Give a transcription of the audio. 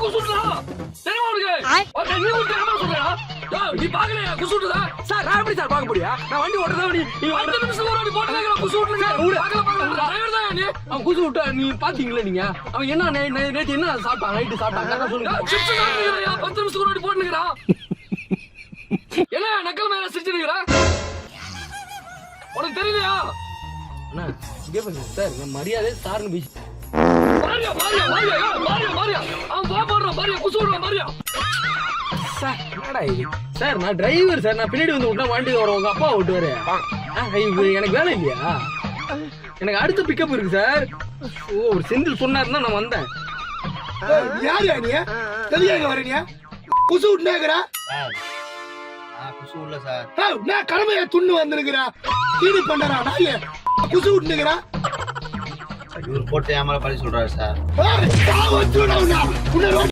குசுடுறா தெரியுமா உனக்கு நீ ஒரு கேமரா சொல்றா நீ பாக்கலையா குசுடுறா சார் நான் எப்படி சார் பார்க்க முடியும் நான் வண்டி ஓட்டுறதா நீ 5 நிமிஷம் ஒரு வாட்டி போட்டுங்க குசுடுறீங்க பாக்கல டிரைவர் தான் நீ அவன் குசு விட்டா நீ பாத்தீங்களா நீங்க அவன் என்ன நேத்து என்ன சாப்பிட்டான் நைட்டு சாப்பிட்டான் சொல்லுங்க சிப்ஸ் சாப்பிடுறியா 10 நிமிஷம் ஒரு வாட்டி போட்டுங்கடா என்ன நக்கல் மேல சிரிச்சுங்கடா உனக்கு தெரியலையா அண்ணா இங்கே பாருங்க சார் நான் மரியாதை சார்னு பேசி மாரியா அவன் பாடுறான் மாரியா குசுடுறான் மாரியா சார் என்னடா இது சார் நான் டிரைவர் சார் நான் பின்னாடி வந்து விட்டா வண்டி வரும் உங்க அப்பா விட்டுவாரு எனக்கு வேலை இல்லையா எனக்கு அடுத்த பிக்கப் இருக்கு சார் ஓ ஒரு செந்தில் சொன்னாருன்னா நான் வந்தேன் யாரு நீ தெரியாங்க வரீங்க குசு விட்டுனாங்கடா குசு இல்ல சார் நான் கடமையா துண்ணு வந்திருக்கிறா தீனி பண்ணறா நாயே குசு விட்டுனுங்கடா இவர் போட்டு ஏமாற பழி சொல்றாரு சார்